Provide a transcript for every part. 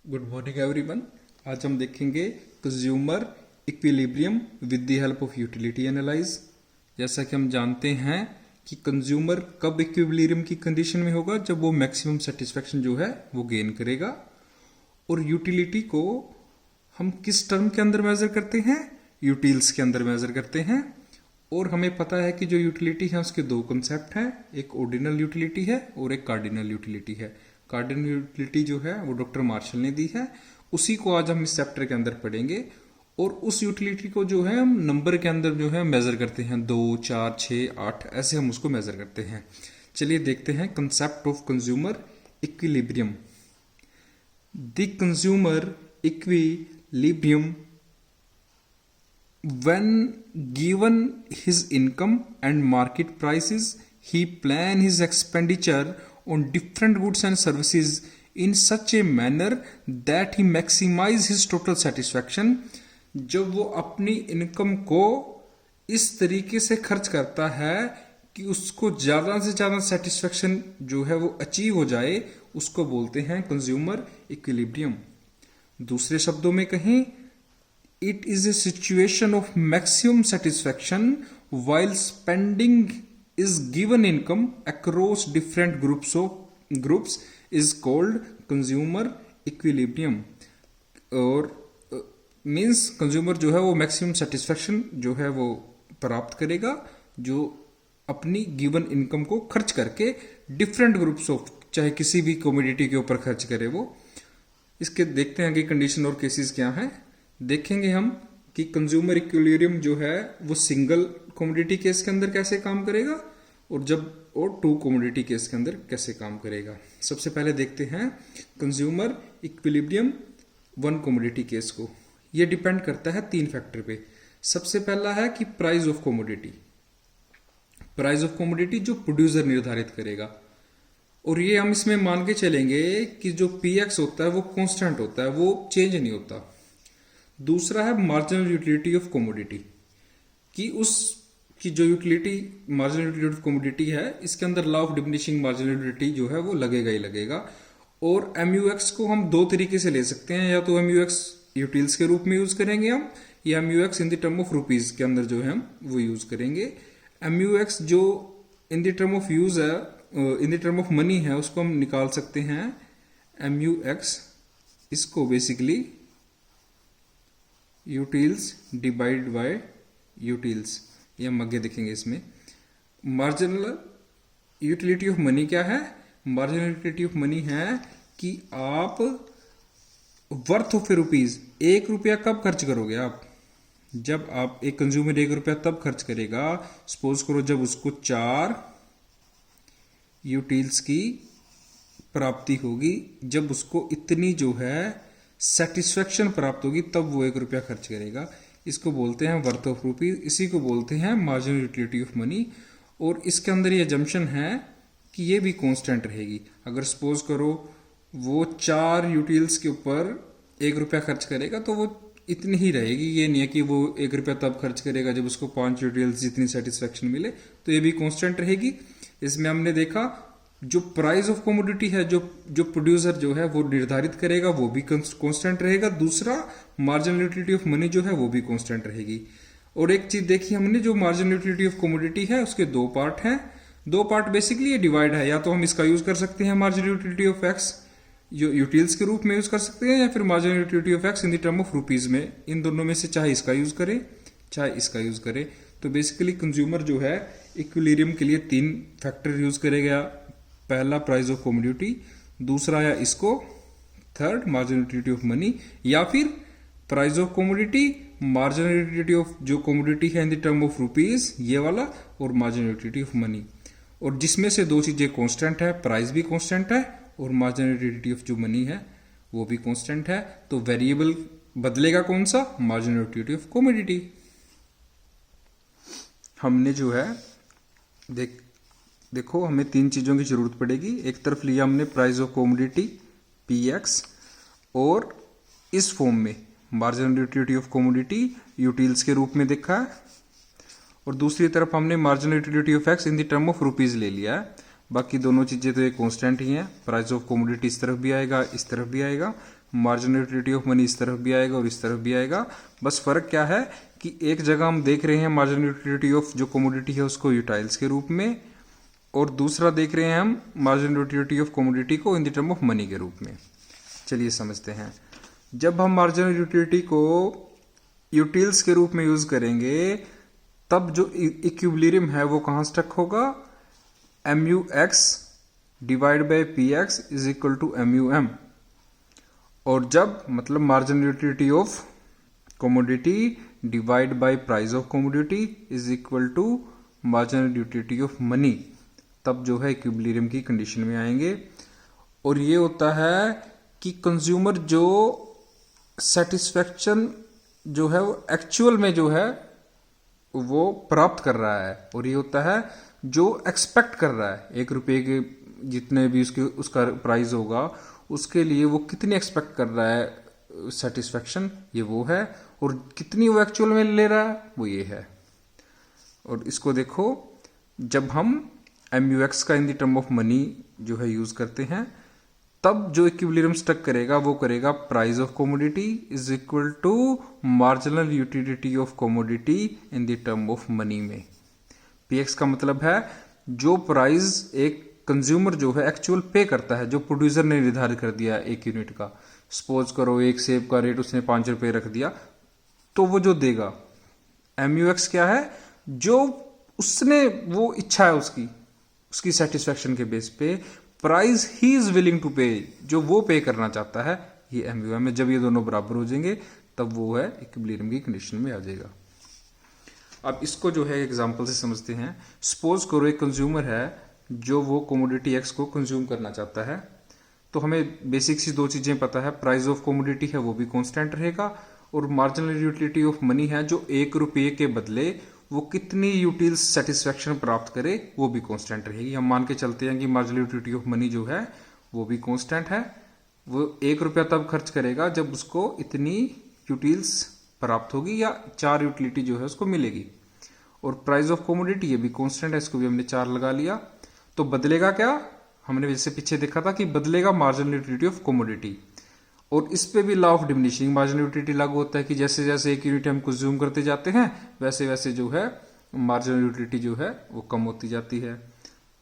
Good morning everyone. आज हम देखेंगे consumer equilibrium with the help of utility analyse. जैसा कि हम जानते हैं कि कंज्यूमर कब इक्विलिब्रियम की कंडीशन में होगा, जब वो मैक्सिमम सेटिस्फेक्शन जो है वो गेन करेगा। और यूटिलिटी को हम किस टर्म के अंदर मेजर करते हैं? यूटिल्स के अंदर मेजर करते हैं। और हमें पता है कि जो यूटिलिटी है उसके दो कंसेप्ट हैं, एक ऑर्डिनल यूटिलिटी है और एक कार्डिनल यूटिलिटी है। कार्डिनल यूटिलिटी जो है वो डॉक्टर मार्शल ने दी है, उसी को आज हम इस चैप्टर के अंदर पढ़ेंगे। और उस यूटिलिटी को जो है हम नंबर के अंदर जो है मेजर करते हैं, 2, 4, 6, 8 ऐसे हम उसको मेजर करते हैं। चलिए देखते हैं concept of consumer equilibrium. The consumer equilibrium when given his income and market prices, he plan his expenditure on different goods and services in such a manner that he maximize his total satisfaction। जब वो अपनी income को इस तरीके से खर्च करता है कि उसको ज़्यादा से ज़्यादा सेटिस्फेक्शन जो है वो अचीव हो जाए, उसको बोलते हैं कंज्यूमर इक्विलिब्रियम। दूसरे शब्दों में कहें, it is a situation of maximum satisfaction while spending is given income across different groups is called consumer equilibrium। और मीन्स कंज्यूमर जो है वो मैक्सिमम सेटिस्फेक्शन जो है वो प्राप्त करेगा जो अपनी गिवन इनकम को खर्च करके डिफरेंट ग्रुप्स ऑफ, चाहे किसी भी कमोडिटी के ऊपर खर्च करे वो। इसके देखते हैं कि कंडीशन और केसेस क्या हैं। देखेंगे हम कि कंज्यूमर इक्विलिब्रियम जो है वो सिंगल कमोडिटी केस के अंदर कैसे काम करेगा और टू कमोडिटी केस के अंदर कैसे काम करेगा। सबसे पहले देखते हैं consumer equilibrium one commodity case को। ये डिपेंड करता है 3 फैक्टर पे। सबसे पहला है कि price of commodity. Price of commodity जो प्रोड्यूसर निर्धारित करेगा, और ये हम इसमें मान के चलेंगे कि जो पीएक्स होता है वो कांस्टेंट होता है, वो चेंज नहीं होता। दूसरा है मार्जिनल यूटिलिटी ऑफ कमोडिटी, कि उसकी जो utility marginal utility of commodity है इसके अंदर law of diminishing marginal utility जो है वो लगेगा ही लगेगा। और एमयूएक्स को हम 2 तरीके से ले सकते हैं, या तो एमयूएक्स यूटिल्स के रूप में यूज करेंगे हम, या MUX in the term of rupees के अंदर जो है हम वो यूज करेंगे। एमयूएक्स जो in the term of use है, in the term of money है, उसको हम निकाल सकते हैं एमयूएक्स, इसको basically utils divide by utils, ये हम आगे देखेंगे। इसमें मार्जिनल यूटिलिटी ऑफ मनी क्या है? मार्जिनल यूटिलिटी ऑफ मनी है कि आप वर्थ ऑफ ए रुपीज, 1 रुपया कब खर्च करोगे आप? जब आप एक कंज्यूमर 1 रुपया तब खर्च करेगा, सपोज करो जब उसको 4 यूटिल्स की प्राप्ति होगी, जब उसको इतनी जो है सेटिस्फेक्शन प्राप्त होगी तब वो 1 रुपया खर्च करेगा। इसको बोलते हैं वर्थ ऑफ रुपीज, इसी को बोलते हैं मार्जिनल यूटिलिटी ऑफ मनी। और इसके अंदर ये जम्पशन है कि ये भी कांस्टेंट रहेगी। अगर सपोज करो वो 4 यूटिल्स के ऊपर 1 रुपया खर्च करेगा तो वो इतनी ही रहेगी, ये नहीं है कि वो 1 रुपया तब खर्च करेगा जब उसको 5 यूटिल्स जितनी सेटिस्फेक्शन मिले, तो ये भी कांस्टेंट रहेगी। इसमें हमने देखा जो प्राइस ऑफ कमोडिटी है, जो प्रोड्यूसर जो है वो निर्धारित करेगा, वो भी कांस्टेंट रहेगा। दूसरा मार्जिनल यूटिलिटी ऑफ मनी जो है वो भी कांस्टेंट रहेगी। और एक चीज देखी हमने, जो मार्जिनल यूटिलिटी ऑफ कमोडिटी है उसके 2 पार्ट हैं। 2 पार्ट बेसिकली ये डिवाइड है, या तो हम इसका यूज कर सकते हैं marginal utility of x utils के रूप में यूज कर सकते हैं, या फिर marginal utility of x in the term of rupees में। इन दोनों में से चाहे इसका यूज करें चाहे इसका यूज करें। तो बेसिकली कंज्यूमर जो है इक्विलिब्रियम के लिए 3 फैक्टर यूज करेगा। पहला प्राइस ऑफ कमोडिटी, दूसरा या इसको, third marginal utility of money, या फिर price of commodity, marginal utility of जो कमोडिटी है in the term of rupees ये वाला, और मार्जिनल यूटिलिटी ऑफ मनी। और जिसमें से 2 चीजें कांस्टेंट है, प्राइस भी कांस्टेंट है और मार्जिनल यूटिलिटी ऑफ जो मनी है वो भी कांस्टेंट है। तो वेरिएबल बदलेगा कौन सा? Marginal utility of commodity. हमने जो है देखो हमें 3 चीजों की जरूरत पड़ेगी। एक तरफ लिया हमने प्राइस ऑफ कमोडिटी पीएक्स, और इस फॉर्म में marginal utility of commodity utils के रूप में देखा है, और दूसरी तरफ हमने marginal utility of x in the term of rupees ले लिया है। बाकी दोनों चीज़ें तो ये कांस्टेंट ही हैं। प्राइस ऑफ कमोडिटी इस तरफ भी आएगा, इस तरफ भी आएगा, मार्जिनल यूटिलिटी ऑफ मनी इस तरफ भी आएगा और इस तरफ भी आएगा। बस फर्क क्या है कि एक जगह हम देख रहे हैं मार्जिनल यूटिलिटी ऑफ जो कमोडिटी है उसको यूटाइल्स के रूप में, और दूसरा देख रहे हैं हम मार्जिनल यूटिलिटी ऑफ कमोडिटी को इन द टर्म ऑफ मनी के रूप में। चलिए समझते हैं। जब हम मार्जिनल यूटिलिटी को यूटिल्स के रूप में यूज करेंगे तब जो इक्विलिब्रियम है वो कहाँ स्टक होगा, MUX divide by PX is equal to MUM। और जब मतलब marginal utility of commodity divide by price of commodity is equal to marginal utility of money, तब जो है इक्विलिब्रियम की कंडीशन में आएंगे। और ये होता है कि कंज्यूमर जो सेटिस्फेक्शन जो है वो एक्चुअल में जो है वो प्राप्त कर रहा है, और ये होता है जो एक्सपेक्ट कर रहा है। 1 रुपये के जितने भी उसका प्राइस होगा उसके लिए वो कितनी एक्सपेक्ट कर रहा है सेटिस्फेक्शन, ये वो है, और कितनी वो एक्चुअल में ले रहा है वो ये है। और इसको देखो, जब हम MUX का इन द टर्म ऑफ मनी जो है यूज करते हैं तब जो इक्विलिब्रियम स्टक करेगा वो करेगा price of commodity is equal to marginal utility of commodity in the term of money में। PX का मतलब है जो प्राइस एक कंज्यूमर जो है एक्चुअल पे करता है, जो प्रोड्यूसर ने निर्धारित कर दिया है 1 यूनिट का। सपोज करो एक सेब का रेट उसने 5 रुपए रख दिया, तो वो जो देगा। MUX क्या है, जो उसने वो इच्छा है उसकी सेटिस्फेक्शन के बेस पे प्राइस ही इज विलिंग टू पे, जो वो पे करना चाहता है, ये MUM है। जब ये दोनों बराबर हो जाएंगे तब वो है इक्विलिब्रियम की कंडीशन में आ जाएगा। अब इसको जो है एग्जांपल से समझते हैं। सपोज करो एक कंज्यूमर है जो वो कमोडिटी X को कंज्यूम करना चाहता है, तो हमें बेसिक सी 2 चीजें पता है। प्राइस ऑफ कमोडिटी है वो भी कांस्टेंट रहेगा, और मार्जिनल यूटिलिटी ऑफ मनी है जो 1 रुपये के बदले वो कितनी यूटिल्स सेटिस्फेक्शन प्राप्त करे वो भी कांस्टेंट रहेगी। हम मान के चलते हैं कि मार्जिनल यूटिलिटी ऑफ मनी जो है वो भी कांस्टेंट है। वो 1 रुपया तब खर्च करेगा जब उसको इतनी यूटिल्स प्राप्त होगी या 4 यूटिलिटी जो है उसको मिलेगी। और प्राइस ऑफ कमोडिटी ये भी कांस्टेंट है, इसको भी हमने 4 लगा लिया। तो बदलेगा क्या, हमने जैसे पीछे देखा था कि बदलेगा मार्जिनल यूटिलिटी ऑफ कमोडिटी। और इस पे भी law of diminishing marginal utility लागू होता है कि जैसे जैसे 1 यूनिट हम कंज्यूम करते जाते हैं वैसे वैसे जो है मार्जिनल यूटिलिटी जो है वो कम होती जाती है।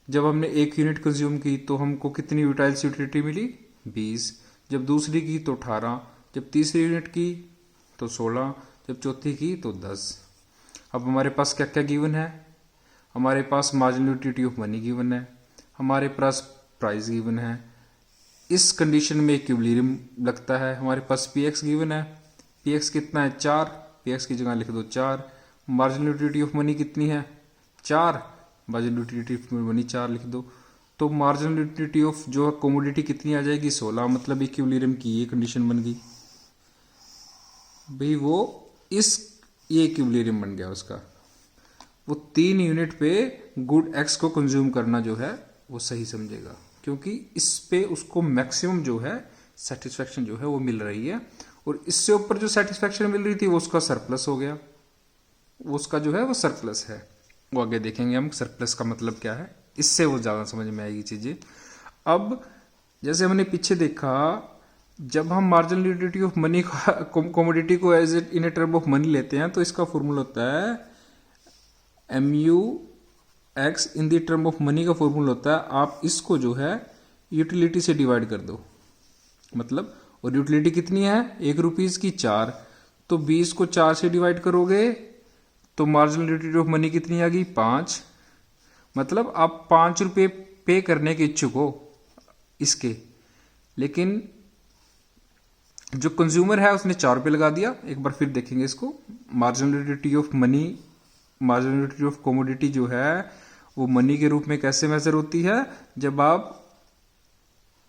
जब हमने 1 यूनिट कंज्यूम की तो हमको कितनी यूटाइल्स यूटिलिटी मिली, 20। जब दूसरी की तो 18, जब तीसरी यूनिट की तो 16, जब चौथी की तो 10। अब हमारे पास क्या क्या गिवन है, हमारे पास marginal utility of money given है, हमारे पास प्राइस गिवन है। इस कंडीशन में इक्विलिब्रियम लगता है। हमारे पास PX गिवन है, PX कितना है 4, PX की जगह लिख दो 4। मार्जिनल यूटिलिटी ऑफ मनी कितनी है 4, मार्जिनल यूटिलिटी ऑफ मनी 4 लिख दो। तो मार्जिनल यूटिलिटी ऑफ जो है कमोडिटी कितनी आ जाएगी 16, मतलब इक्विलिब्रियम की ये कंडीशन बन गई भाई। वो ये इक्विलिब्रियम बन गया उसका। वो 3 यूनिट पे गुड X को कंज्यूम करना जो है वो सही समझेगा, क्योंकि इस पे उसको मैक्सिमम जो है सेटिस्फेक्शन जो है वो मिल रही है, और इससे ऊपर जो सेटिस्फेक्शन मिल रही थी वो उसका सरप्लस हो गया, वो उसका जो है वो सरप्लस है। वो आगे देखेंगे हम सरप्लस का मतलब क्या है, इससे वो ज़्यादा समझ में आएगी चीज़ें। अब जैसे हमने पीछे देखा, जब हम marginal utility of money commodity को as it in a term of money लेते हैं तो इसका फॉर्मूला होता है MUX in the term of money का फॉर्मूला होता है, आप इसको जो है यूटिलिटी से डिवाइड कर दो, मतलब, और यूटिलिटी कितनी है 1 रुपीज की 4, तो 20 को 4 से डिवाइड करोगे तो मार्जिनल यूटिलिटी ऑफ मनी कितनी आ गई 5। मतलब आप 5 रुपये पे करने के इच्छुक हो इसके, लेकिन जो कंज्यूमर है उसने 4 रुपये लगा दिया। एक बार फिर देखेंगे इसको, marginal utility of money, marginal utility of commodity जो है वो मनी के रूप में कैसे मेजर होती है, जब आप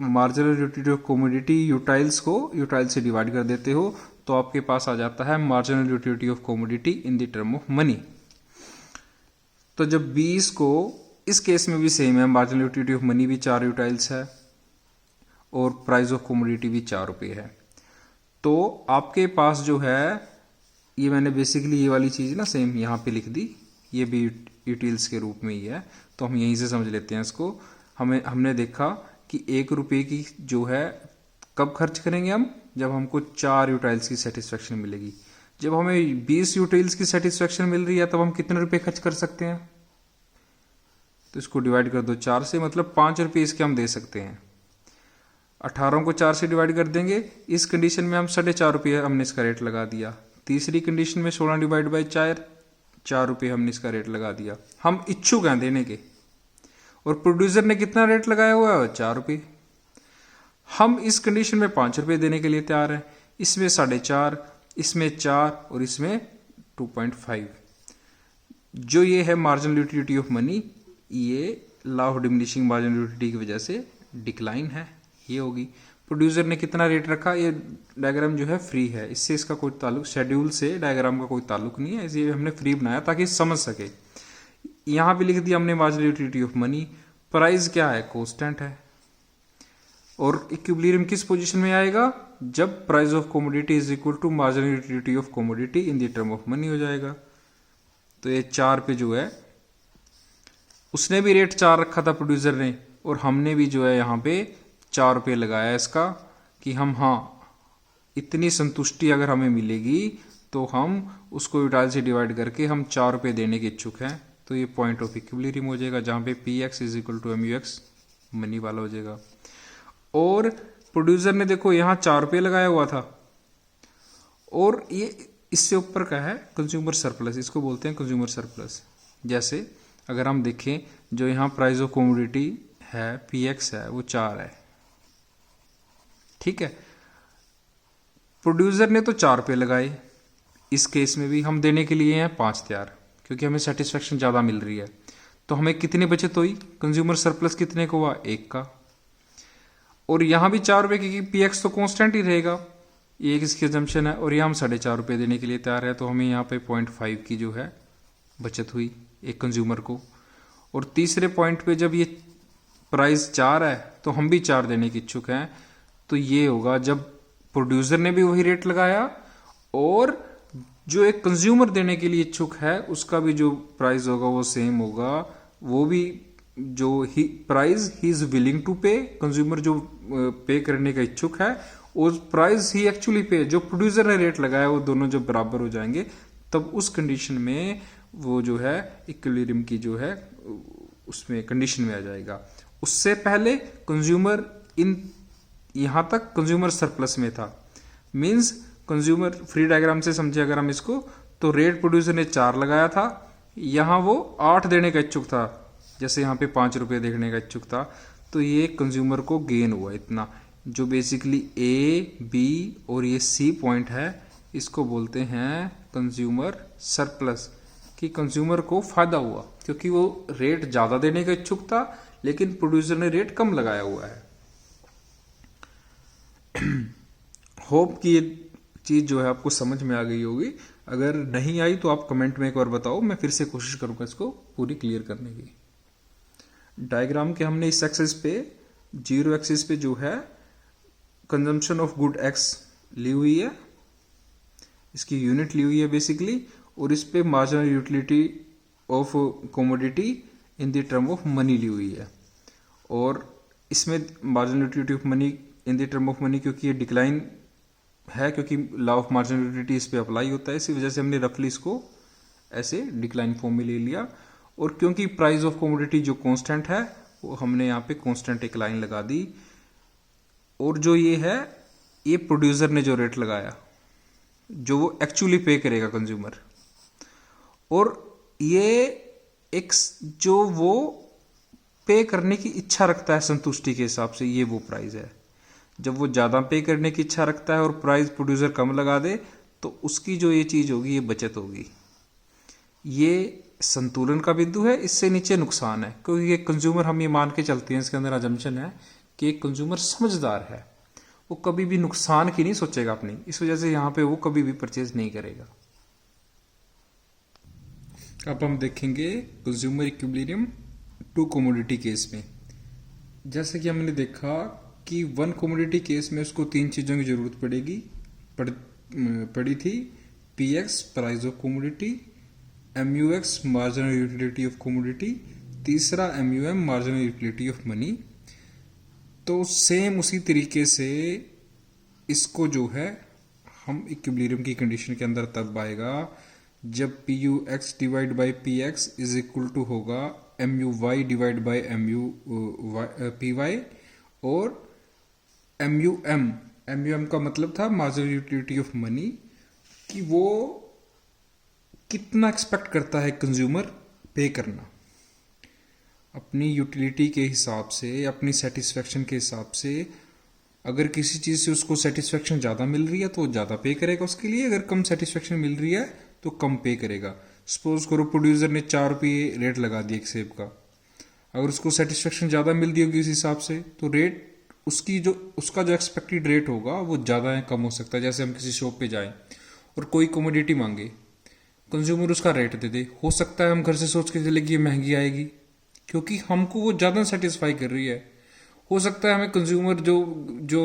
मार्जिनल यूटिलिटी ऑफ कमोडिटी यूटाइल्स को यूटाइल से डिवाइड कर देते हो तो आपके पास आ जाता है marginal utility of commodity in the term of money. तो जब 20 को, इस केस में भी सेम है, मार्जिनल यूटिलिटी ऑफ मनी भी 4 यूटाइल्स है और प्राइस ऑफ कमोडिटी भी 4 रुपये है। तो आपके पास जो है, ये मैंने बेसिकली ये वाली चीज़ ना सेम यहाँ पे लिख दी, ये भी यूटिल्स के रूप में ही है, तो हम यहीं से समझ लेते हैं इसको। हमने देखा कि 1 रुपये की जो है कब खर्च करेंगे हम, जब हमको 4 यूटाइल्स की सेटिस्फेक्शन मिलेगी। जब हमें 20 यूटाइल्स की सेटिस्फेक्शन मिल रही है तब हम कितने रुपए खर्च कर सकते हैं, तो इसको डिवाइड कर दो 4 से, मतलब 5 रुपये इसके हम दे सकते हैं। 18 को 4 से डिवाइड कर देंगे, इस कंडीशन में हम 4.5 रुपये हमने इसका रेट लगा दिया। तीसरी कंडीशन में 16 डिवाइड बाई 4 रुपये हमने इसका रेट लगा दिया। हम इच्छुक हैं देने के, और प्रोड्यूसर ने कितना रेट लगाया हुआ है, 4 रुपये। हम इस कंडीशन में 5 रुपये देने के लिए तैयार हैं। इसमें 4.5, इसमें 4 और इसमें 2.5। जो ये है मार्जिनल यूटिलिटी ऑफ मनी, ये law of diminishing marginal utility की वजह से डिक्लाइन है, ये होगी। प्रोड्यूसर ने कितना रेट रखा, ये डायग्राम जो है फ्री है, इससे इसका कोई ताल्लुक, शेड्यूल से डायग्राम का कोई ताल्लुक नहीं है, इसलिए हमने फ्री बनाया ताकि समझ सके। यहाँ पे लिख दिया हमने marginal utility of money. Price क्या है, कांस्टेंट है। और इक्विलिब्रियम किस पोजीशन में आएगा, जब price of commodity is equal to marginal utility of commodity in the term of money हो जाएगा। तो ये 4 पे जो है, उसने भी रेट 4 रखा था प्रोड्यूसर ने, और हमने भी जो है यहाँ पे 4 रुपये लगाया इसका, कि हम इतनी संतुष्टि अगर हमें मिलेगी तो हम उसको यूटाइल से डिवाइड करके हम 4 रुपये देने के इच्छुक हैं। तो ये पॉइंट ऑफ इक्विलिब्रियम हो जाएगा, जहाँ पे P X is equal to MUX money वाला हो जाएगा। और प्रोड्यूसर ने देखो यहाँ 4 रुपये लगाया हुआ था, और ये इससे ऊपर का है कंज्यूमर सरप्लस, इसको बोलते हैं कंज्यूमर सरप्लस। जैसे अगर हम देखें, जो यहाँ प्राइस ऑफ कमोडिटी है PX है, वो 4 है, ठीक है। प्रोड्यूसर ने तो 4 रुपये लगाए, इस केस में भी हम देने के लिए हैं 5 तैयार, क्योंकि हमें सेटिस्फेक्शन ज़्यादा मिल रही है। तो हमें कितनी बचत हुई, कंज्यूमर सरप्लस कितने को हुआ, 1 का। और यहाँ भी 4 रुपये, क्योंकि PX तो कांस्टेंट ही रहेगा, ये इसकी अजम्पशन है। और यहाँ हम 4.5 रुपये देने के लिए तैयार है, तो हमें यहाँ पे 0.5 की जो है बचत हुई एक कंज्यूमर को। और तीसरे पॉइंट पे जब ये प्राइस 4 है तो हम भी 4 देने के इच्छुक हैं, तो ये होगा जब प्रोड्यूसर ने भी वही रेट लगाया, और जो एक कंज्यूमर देने के लिए इच्छुक है उसका भी जो प्राइस होगा वो सेम होगा। वो भी जो ही प्राइस ही is willing to pay, consumer जो पे करने का इच्छुक है, उस प्राइस ही एक्चुअली पे जो प्रोड्यूसर ने रेट लगाया, वो दोनों जब बराबर हो जाएंगे तब उस कंडीशन में वो जो है इक्विलिब्रियम की जो है उसमें कंडीशन में आ जाएगा। उससे पहले कंज्यूमर यहां तक कंज्यूमर सरप्लस में था, मींस कंज्यूमर फ्री डायग्राम से समझे अगर हम इसको, तो रेट प्रोड्यूसर ने 4 लगाया था, यहां वो 8 देने का इच्छुक था, जैसे यहाँ पे 5 रुपये देने का इच्छुक था। तो ये कंज्यूमर को गेन हुआ इतना, जो बेसिकली A, B और ये C पॉइंट है, इसको बोलते हैं कंज्यूमर सरप्लस, कि कंज्यूमर को फायदा हुआ क्योंकि वो रेट ज्यादा देने का इच्छुक था, लेकिन प्रोड्यूसर ने रेट कम लगाया हुआ है। होप कि ये चीज जो है आपको समझ में आ गई होगी। अगर नहीं आई तो आप कमेंट में एक बार बताओ, मैं फिर से कोशिश करूंगा इसको पूरी क्लियर करने की। डायग्राम के हमने इस एक्सिस पे, 0 एक्सिस पे जो है कंजम्पशन ऑफ गुड X ली हुई है, इसकी यूनिट ली हुई है बेसिकली, और इस पे marginal utility of commodity in the term of money ली हुई है। और इसमें marginal utility of money in the term of money, क्योंकि ये डिक्लाइन है, क्योंकि लॉ ऑफ मार्जिनल यूटिलिटी इस पे अप्लाई होता है, इसी वजह से हमने रफली इसको ऐसे डिक्लाइन फॉर्म में ले लिया। और क्योंकि प्राइस ऑफ कमोडिटी जो कांस्टेंट है, वो हमने यहाँ पे कांस्टेंट एक लाइन लगा दी। और जो ये है, ये प्रोड्यूसर ने जो रेट लगाया, जो वो एक्चुअली पे करेगा कंज्यूमर, और ये एक जो वो पे करने की इच्छा रखता है संतुष्टि के हिसाब से, ये वो प्राइस है। जब वो ज्यादा पे करने की इच्छा रखता है और प्राइस प्रोड्यूसर कम लगा दे, तो उसकी जो ये चीज होगी, ये बचत होगी। ये संतुलन का बिंदु है, इससे नीचे नुकसान है, क्योंकि ये कंज्यूमर, हम ये मान के चलते हैं, इसके अंदर अजम्पशन है कि एक कंज्यूमर समझदार है, वो कभी भी नुकसान की नहीं सोचेगा अपनी, इस वजह से यहां पे वो कभी भी परचेज नहीं करेगा। अब हम देखेंगे कंज्यूमर इक्विलिब्रियम 2 कमोडिटी केस में। जैसे कि हमने देखा कि 1 कमोडिटी केस में उसको 3 चीजों की जरूरत पड़ी थी, PX price of commodity, MUX marginal utility of commodity, तीसरा MUM marginal utility of money. तो सेम उसी तरीके से इसको जो है हम इक्विलिब्रियम की कंडीशन के अंदर तब आएगा जब PUX divide by PX is equal to होगा MUY डिवाइड बाई PY, और MUM का मतलब था मार्जिनल यूटिलिटी ऑफ मनी, कि वो कितना एक्सपेक्ट करता है कंज्यूमर पे करना अपनी यूटिलिटी के हिसाब से, अपनी सेटिस्फेक्शन के हिसाब से। अगर किसी चीज़ से उसको सेटिस्फेक्शन ज़्यादा मिल रही है तो ज़्यादा पे करेगा उसके लिए, अगर कम सेटिस्फेक्शन मिल रही है तो कम पे करेगा। सपोज करो प्रोड्यूसर ने 4 रुपये रेट लगा दिया एक सेब का, अगर उसको सेटिस्फेक्शन ज़्यादा मिल रही होगी उस हिसाब से तो रेट उसका जो एक्सपेक्टेड रेट होगा वो ज़्यादा या कम हो सकता है। जैसे हम किसी शॉप पे जाएं और कोई कमोडिटी मांगे, कंज्यूमर उसका रेट दे दे, हो सकता है हम घर से सोच के चले कि ये महंगी आएगी क्योंकि हमको वो ज़्यादा सेटिस्फाई कर रही है। हो सकता है हमें कंज्यूमर जो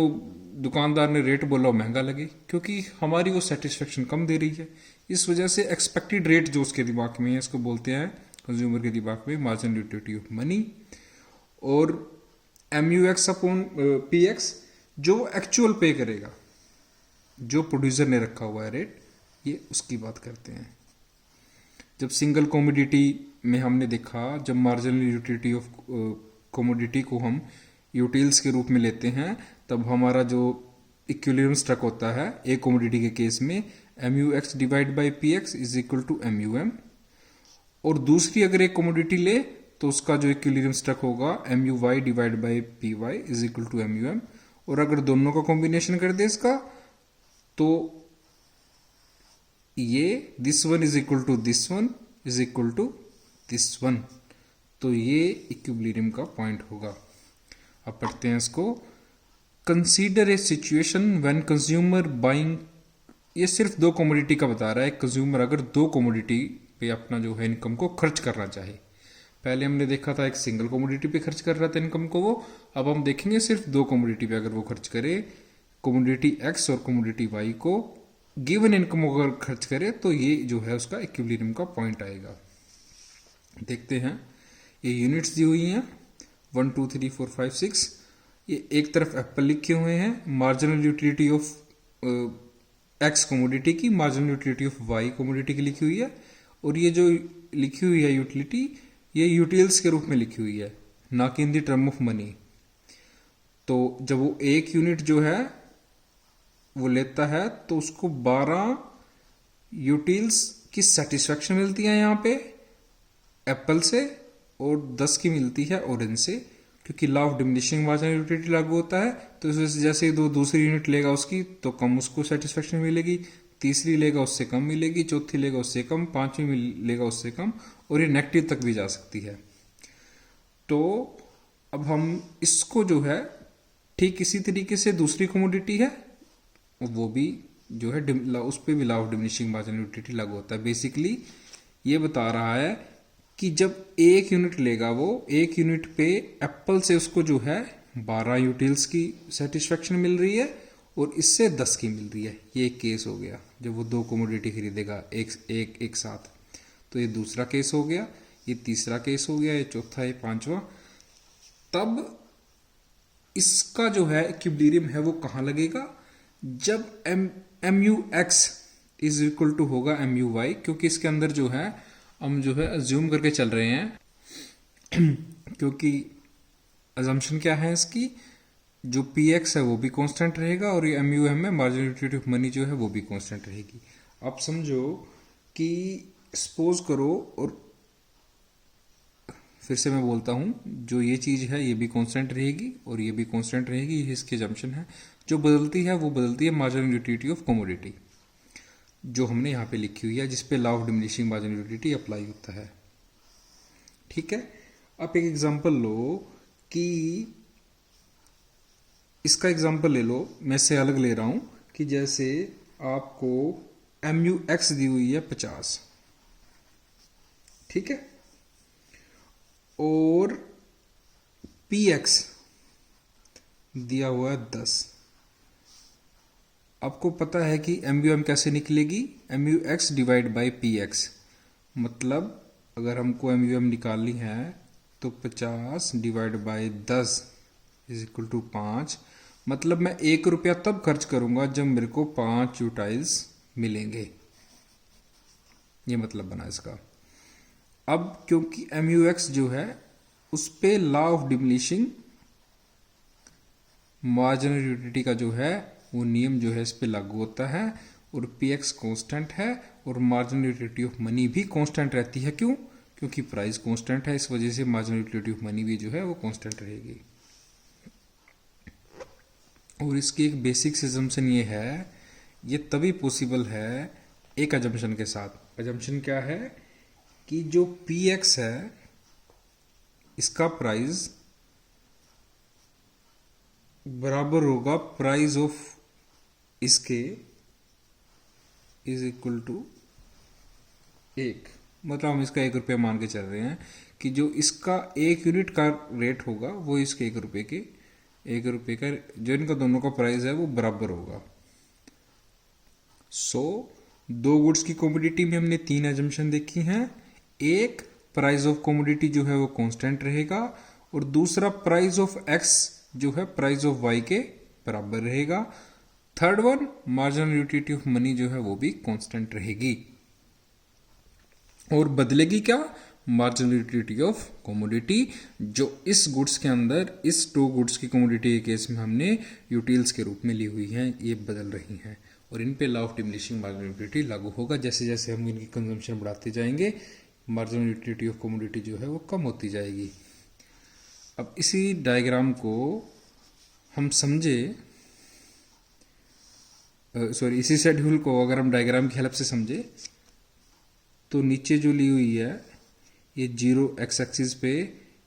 दुकानदार ने रेट बोला वो महंगा लगे क्योंकि हमारी वो सेटिस्फेक्शन कम दे रही है। इस वजह से एक्सपेक्टेड रेट जो उसके दिमाग में है, इसको बोलते हैं कंज्यूमर के दिमाग में मार्जिनल यूटिलिटी ऑफ मनी। और MUX अपॉन PX जो एक्चुअल पे करेगा, जो प्रोड्यूसर ने रखा हुआ है रेट, ये उसकी बात करते हैं। जब सिंगल कमोडिटी में हमने देखा, जब मार्जिनल यूटिलिटी ऑफ कमोडिटी को हम यूटिल्स के रूप में लेते हैं तब हमारा जो इक्विलिब्रियम स्ट्रक होता है एक कमोडिटी के केस में MUX divide by PX is equal to MUM। और दूसरी अगर एक कमोडिटी ले तो उसका जो इक्विलिब्रियम स्ट्रक होगा MUY divide by PY is equal to MUM। और अगर दोनों का कॉम्बिनेशन कर दे इसका तो ये this one is equal to this one is equal to this one, तो ये इक्विलिब्रियम का पॉइंट होगा। अब पढ़ते हैं इसको। Consider a situation when consumer buying, ये सिर्फ 2 कमोडिटी का बता रहा है। कंज्यूमर अगर 2 कमोडिटी पे अपना जो है इनकम को खर्च करना चाहे, पहले हमने देखा था एक सिंगल कमोडिटी पे खर्च कर रहा था इनकम को वो, अब हम देखेंगे सिर्फ 2 कमोडिटी पे अगर वो खर्च करे, कमोडिटी X और कमोडिटी Y को गिवन इनकम अगर खर्च करे तो ये जो है उसका इक्विलिब्रियम का पॉइंट आएगा। देखते हैं, ये यूनिट्स दी हुई हैं 1 2 3 4 5 6। ये एक तरफ एप्पल लिखे हुए हैं, marginal utility of X commodity की, marginal utility of Y commodity की लिखी हुई है। और ये जो लिखी हुई है यूटिलिटी, ये यूटिल्स के रूप में लिखी हुई है, ना कि इन द टर्म ऑफ मनी। तो जब वो एक यूनिट जो है वो लेता है तो उसको 12 यूटिल्स की सेटिस्फेक्शन मिलती है यहाँ पे एप्पल से, और 10 की मिलती है ऑरेंज से, क्योंकि law of diminishing marginal utility लागू होता है। तो इस वजह से जैसे दूसरी यूनिट लेगा उसकी तो कम उसको सेटिस्फेक्शन मिलेगी, तीसरी लेगा उससे कम मिलेगी, चौथी लेगा उससे कम, पांचवी लेगा उससे कम, और ये नेगेटिव तक भी जा सकती है। तो अब हम इसको जो है ठीक इसी तरीके से दूसरी कमोडिटी है वो भी जो है उस पर भी law of diminishing marginal utility लागू होता है। बेसिकली ये बता रहा है कि जब एक यूनिट लेगा वो, एक यूनिट पे एप्पल से उसको जो है 12 यूटिल्स की सेटिस्फेक्शन मिल रही है और इससे 10 की मिल रही है। ये एक केस हो गया जब वो 2 कमोडिटी खरीदेगा एक साथ। तो ये दूसरा केस हो गया, ये तीसरा केस हो गया, ये चौथा, ये पांचवा। तब इसका जो है इक्विलिब्रियम है वो कहाँ लगेगा, जब MUX इज इक्वल टू होगा MUY, क्योंकि इसके अंदर जो है हम जो है अज्यूम करके चल रहे हैं क्योंकि अजम्पशन क्या है इसकी, जो PX है वो भी कांस्टेंट रहेगा और ये MUM है मार्जिनल यूटिलिटी ऑफ मनी जो है वो भी कांस्टेंट रहेगी। आप समझो कि सपोज करो, और फिर से मैं बोलता हूं, जो ये चीज है ये भी कांस्टेंट रहेगी और ये भी कांस्टेंट रहेगी, ये इसकी अजम्पशन है। जो बदलती है वो बदलती है मार्जिनल यूटिलिटी ऑफ कमोडिटी, जो हमने यहाँ पे लिखी हुई है, जिसपे law of diminishing marginal utility apply होता है। ठीक है, आप एक एग्जांपल लो कि इसका एग्जांपल ले लो, मैं इससे अलग ले रहा हूं कि जैसे आपको MUX दी हुई है 50, ठीक है, और PX दिया हुआ है 10। आपको पता है कि MUM कैसे निकलेगी, MUX डिवाइड बाई PX। मतलब अगर हमको MUM निकालनी है तो 50 divide by 10 is equal to 5। मतलब मैं 1 रुपया तब खर्च करूंगा जब मेरे को 5 यूटाइल्स मिलेंगे। ये मतलब बना इसका। अब क्योंकि MUX जो है उस पे law of diminishing marginal utility का जो है वो नियम जो है इस पे लागू होता है, और PX कांस्टेंट है और मार्जिनल यूटिलिटी ऑफ मनी भी कांस्टेंट रहती है। क्यों? क्योंकि प्राइस कांस्टेंट है, इस वजह से मार्जिनल यूटिलिटी ऑफ मनी भी जो है वो कांस्टेंट रहेगी। और इसकी एक बेसिक अजम्पशन ये है, ये तभी पॉसिबल है एक अजम्पशन के साथ। अजम्पशन क्या है कि जो PX है इसका प्राइस बराबर होगा प्राइस ऑफ इसके इज इक्वल टू 1। मतलब हम इसका 1 रुपया मान के चल रहे हैं कि जो इसका 1 यूनिट का रेट होगा वो इसके 1 रुपये के 1 रुपये का जो इनका दोनों का प्राइस है वो बराबर होगा। सो दो गुड्स की कमोडिटी में हमने 3 एजम्पशन देखी हैं। एक, प्राइस ऑफ कमोडिटी जो है वो कांस्टेंट रहेगा, और दूसरा प्राइस ऑफ एक्स जो है प्राइस ऑफ वाई के बराबर रहेगा। Third one, marginal utility of money जो है वो भी कांस्टेंट रहेगी। और बदलेगी क्या? मार्जिनल यूटिलिटी ऑफ कमोडिटी, जो इस गुड्स के अंदर इस 2 गुड्स की कमोडिटी के केस में हमने यूटिल्स के रूप में ली हुई हैं, ये बदल रही हैं, और इन पे law of diminishing marginal utility लागू होगा। जैसे जैसे हम इनकी कंजम्पशन बढ़ाते जाएंगे मार्जिनल यूटिलिटी ऑफ कमोडिटी जो है वो कम होती जाएगी। अब इसी डायग्राम को हम समझे, इसी शेड्यूल को अगर हम डायग्राम की हेल्प से समझे तो नीचे जो ली हुई है ये 0 एक्सिस पे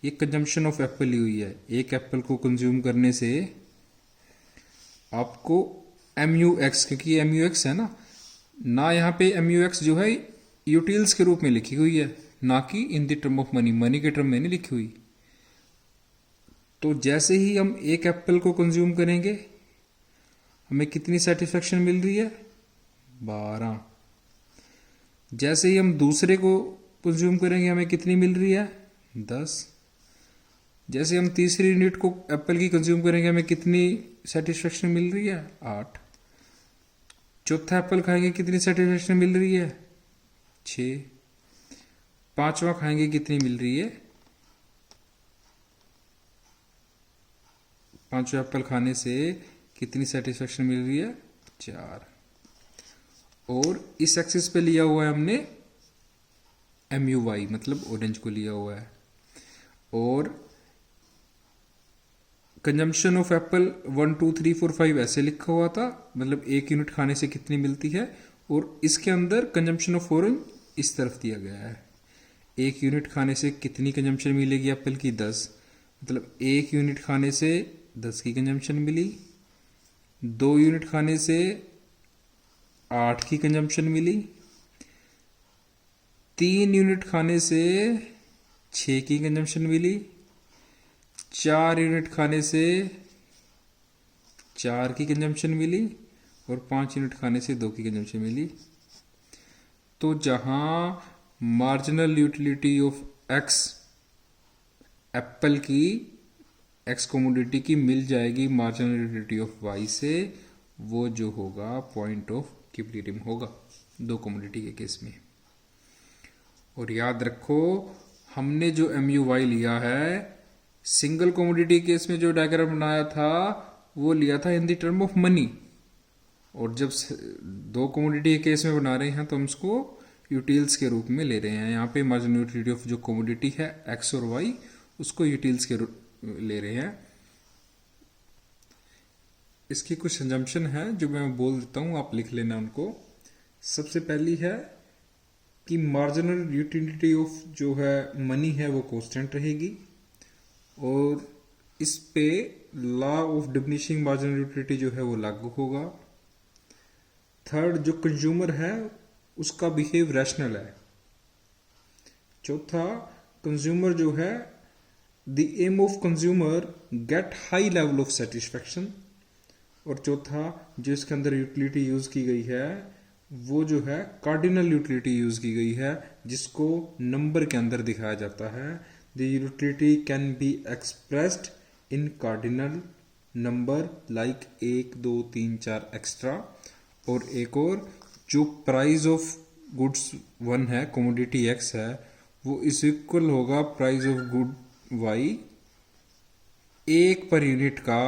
ये कंजम्पशन ऑफ एप्पल ली हुई है। एक एप्पल को कंज्यूम करने से आपको MUX, क्योंकि ये MUX है ना यहाँ पे MUX जो है यूटिल्स के रूप में लिखी हुई है, ना कि इन the term of money, money के टर्म में नहीं लिखी हुई। तो जैसे ही हम एक एप्पल को कंज्यूम करेंगे हमें कितनी सेटिस्फेक्शन मिल रही है? 12। जैसे ही हम दूसरे को कंज्यूम करेंगे हमें कितनी मिल रही है? 10। जैसे हम तीसरी यूनिट को एप्पल की कंज्यूम करेंगे हमें कितनी सेटिस्फेक्शन मिल रही है? 8। चौथा एप्पल खाएंगे कितनी सेटिस्फेक्शन मिल रही है? 6। पांचवा खाएंगे कितनी मिल रही है? पांचवा एप्पल खाने से कितनी सेटिस्फेक्शन मिल रही है? 4। और इस एक्सिस पे लिया हुआ है हमने MUY, मतलब ऑरेंज को लिया हुआ है। और कंजम्पशन ऑफ एप्पल 1 2 3 4 5 ऐसे लिखा हुआ था, मतलब 1 यूनिट खाने से कितनी मिलती है। और इसके अंदर कंजम्पशन ऑफ ऑरेंज इस तरफ दिया गया है। 1 यूनिट खाने से कितनी कंजम्पशन मिलेगी एप्पल की? 10। मतलब 1 यूनिट खाने से 10 की कंजम्पशन मिली। 2 यूनिट खाने से 8 की कंजम्पशन मिली। 3 यूनिट खाने से 6 की कंजम्पशन मिली। 4 यूनिट खाने से 4 की कंजम्पशन मिली। और 5 यूनिट खाने से 2 की कंजम्पशन मिली। तो जहां marginal utility of x Apple की एक्स कमोडिटी की मिल जाएगी मार्जिनल यूटिलिटी ऑफ वाई से, वो जो होगा पॉइंट ऑफ इक्विलिब्रियम होगा 2 कमोडिटी के केस में। और याद रखो हमने जो MUY लिया है सिंगल कमोडिटी केस में जो डायग्राम बनाया था वो लिया था इन द टर्म ऑफ मनी, और जब 2 कमोडिटी के केस में बना रहे हैं तो हम इसको यूटिल्स के रूप में ले रहे हैं। यहाँ पे मार्जिनल यूटिलिटी ऑफ जो कमोडिटी है एक्स और वाई उसको यूटिल्स के रूप ले रहे हैं। इसकी कुछ असम्पशन है जो मैं बोल देता हूँ, आप लिख लेना उनको। सबसे पहली है कि मार्जिनल यूटिलिटी ऑफ जो है मनी है वो कांस्टेंट रहेगी, और इस पे law of diminishing marginal utility जो है वो लागू होगा। थर्ड, जो कंज्यूमर है उसका बिहेव रैशनल है। चौथा, कंज्यूमर जो है the aim of consumer get high level of satisfaction. और चौथा, जो इसके अंदर यूटिलिटी यूज की गई है वो जो है कार्डिनल यूटिलिटी यूज की गई है, जिसको नंबर के अंदर दिखाया जाता है। The utility can be expressed in cardinal number like 1 2 3 4 extra. और एक और, जो प्राइस ऑफ गुड्स 1 है, कमोडिटी x है, वो इस इक्वल होगा प्राइस ऑफ गुड y, एक पर यूनिट का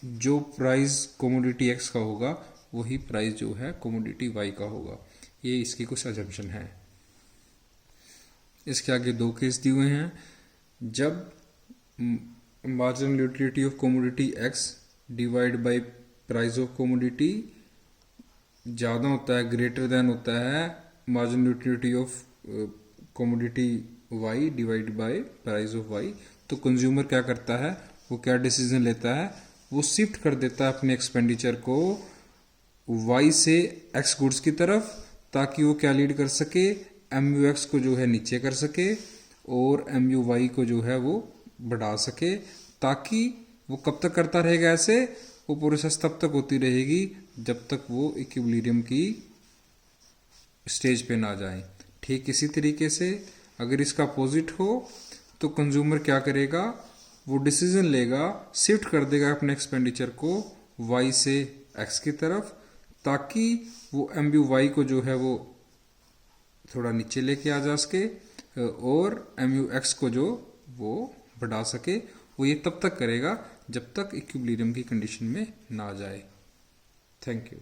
जो प्राइस कमोडिटी x का होगा वही प्राइस जो है कमोडिटी y का होगा। ये इसकी कुछ अजम्पशन है। इसके आगे दो केस दिए हुए हैं। जब marginal utility of commodity x divide by price of commodity ज़्यादा होता है, ग्रेटर देन होता है marginal utility of commodity y divide by price of y, तो कंज्यूमर क्या करता है, वो क्या डिसीजन लेता है, वो शिफ्ट कर देता है अपने एक्सपेंडिचर को y से x गुड्स की तरफ, ताकि वो क्या लीड कर सके, MUX को जो है नीचे कर सके और MUY को जो है वो बढ़ा सके। ताकि वो कब तक करता रहेगा ऐसे, वो प्रोसेस तब तक होती रहेगी जब तक वो इक्विलिब्रियम की स्टेज पे ना जाए। ठीक इसी तरीके से अगर इसका अपोजिट हो तो कंज्यूमर क्या करेगा, वो डिसीजन लेगा, शिफ्ट कर देगा अपने एक्सपेंडिचर को y से x की तरफ, ताकि वो MUY को जो है वो थोड़ा नीचे लेके आ जा सके और MUX को जो वो बढ़ा सके। वो ये तब तक करेगा जब तक इक्विलिब्रियम की कंडीशन में ना जाए। Thank you.